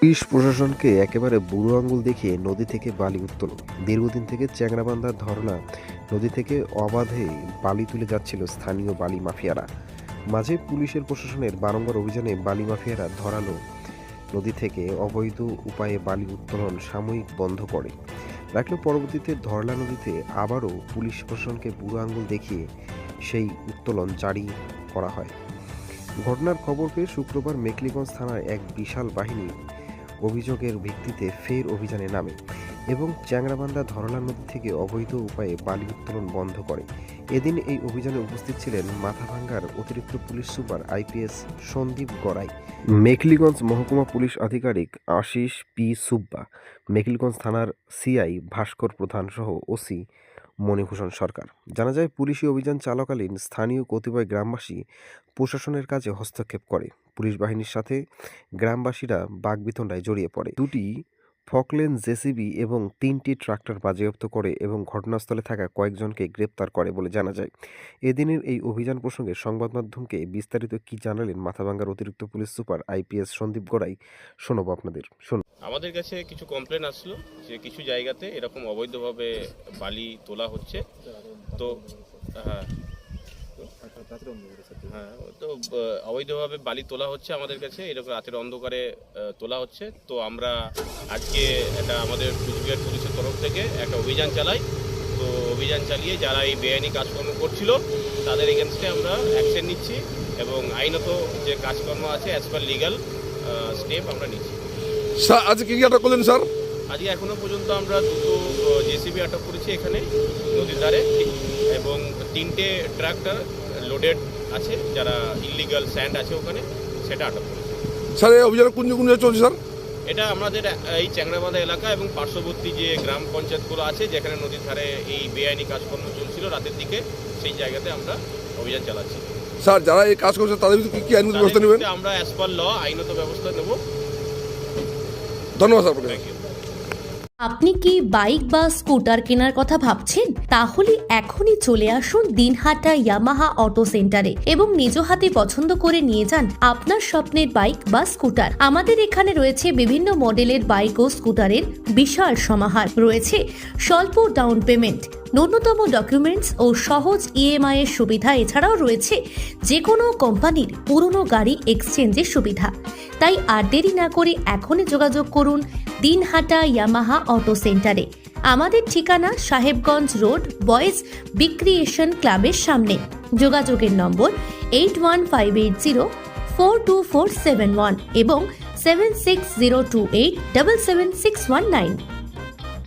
Police প্রশাসনকে একেবারে বুড়ো আঙুল দেখিয়ে নদী থেকে বালি উত্তোলন। দীর্ঘদিন থেকে চ্যাংড়াবান্ধার ধরনা নদী থেকে অবাধে বালি তুলে যাচ্ছিল স্থানীয় বালি মাফিয়ারা। মাঝে পুলিশের প্রশাসনের বারংবার অভিযানে বালি মাফিয়ারা ধরালো নদী থেকে অবৈধ উপায়ে বালি উত্তোলন সাময়িক বন্ধ করে রাখলেও পরবর্তীতে ধরলা নদীতে আবারও পুলিশ প্রশাসনকে বুড়ো আঙুল দেখিয়ে সেই উত্তোলন জারি করা হয়। ঘটনার খবর পেয়ে শুক্রবার মেখলিগঞ্জ থানার এক বিশাল বাহিনী অভিযোগের ভিত্তিতে ফের অভিযানে নামে এবং চ্যাংড়াবান্ধা ধরলা নদী থেকে অবৈধ উপায়ে বালি উত্তোলন বন্ধ করে। এদিন এই অভিযানে উপস্থিত ছিলেন মাথাভাঙ্গার অতিরিক্ত police super IPS Sandip Garai, Mekhliganj মহকুমা পুলিশ আধিকারিক আশিস পি সুব্বা, মেখলিগঞ্জ থানার সিআই ভাস্কর প্রধান সহ ওসি মণিভূষণ সরকার। জানা যায়, পুলিশি অভিযান চলাকালীন স্থানীয় কতিপয় গ্রামবাসী প্রশাসনের কাজে হস্তক্ষেপ করে। পুলিশ বাহিনীর সাথে গ্রামবাসীরা বাকবিতণ্ডায় জড়িয়ে পড়ে। দুটি ফকলেন জেসিবি এবং 3টি ট্রাক্টর বাজেয়াপ্ত করে এবং ঘটনাস্থলে থাকা কয়েকজনকে গ্রেপ্তার করে বলে জানা যায়। এদিনের এই অভিযান প্রসঙ্গে সংবাদ মাধ্যমকে বিস্তারিত কি জানালেন মাথাভাঙ্গার অতিরিক্ত police super IPS Sandip Garai, শোনাবো আপনাদের। শুনুন। আমাদের কাছে কিছু কমপ্লেন আসলো যে কিছু জায়গাতে এরকম অবৈধভাবে বালি তোলা হচ্ছে। তো তো অবৈধভাবে বালি তোলা হচ্ছে আমাদের কাছে, এরকম রাতের অন্ধকারে তোলা হচ্ছে। তো আমরা আজকে এটা আমাদের কুচবিহার পুলিশের তরফ থেকে একটা অভিযান চালাই। তো অভিযান চালিয়ে যারা এই বেআইনি কাজকর্ম করছিল তাদের এগেনস্টে আমরা অ্যাকশন নিচ্ছি এবং আইনত যে কাজকর্ম আছে অ্যাজ পার লিগাল স্টেপ আমরা নিচ্ছি। স্যার আজকে কি আটক করলেন স্যার? আজকে এখনো পর্যন্ত আমরা দুটো জেসিবি আটক করেছি এখানে নদীর ধারে এবং 3টে ট্রাক্টর লোডেড আছে, যারা ইলিগাল স্যান্ড আছে ওখানে, সেটা আটক করেছে। স্যার এই অভিযান কোন কোন জায়গায় চলছে স্যার? এটা আমাদের এই চ্যাংড়াবান্ধা এলাকা এবং পার্শ্ববর্তী যে গ্রাম পঞ্চায়েতগুলো আছে যেখানে নদীর ধারে এই বেআইনি কাজকর্ম চলছিল রাতের দিকে, সেই জায়গাতে আমরা অভিযান চালাচ্ছি। স্যার যারা এই কাজ করছে তাদের ভিতরে কি আইনত ব্যবস্থা নেবেন? আমরা অ্যাজ পার ল আইনত ব্যবস্থা নেব। ধন্যবাদ স্যার। Thank you. আপনি কি বাইক বা স্কুটার কেনার কথা ভাবছেন? তাহলে এখনই চলে আসুন দিনহাটা ইয়ামাহা অটো সেন্টারে এবং নিজ হাতে পছন্দ করে নিয়ে যান আপনার স্বপ্নের বাইক বা স্কুটার। আমাদের এখানে রয়েছে বিভিন্ন মডেলের বাইক ও স্কুটারের বিশাল সমাহার। রয়েছে স্বল্প ডাউন পেমেন্ট, ন্যূনতম ডকুমেন্টস ও সহজ ইএমআই এর সুবিধা। এছাড়াও রয়েছে যে কোনো কোম্পানির পুরনো গাড়ি এক্সচেঞ্জের সুবিধা। তাই আর দেরি না করে এখনই যোগাযোগ করুন দিনহাটা ইয়ামাহা অটো সেন্টারে। আমাদের ঠিকানা সাহেবগঞ্জ রোড, বয়েজ বিক্রিয়েশন ক্লাবের সামনে। যোগাযোগের নম্বর 8158042471 এবং 7602877619।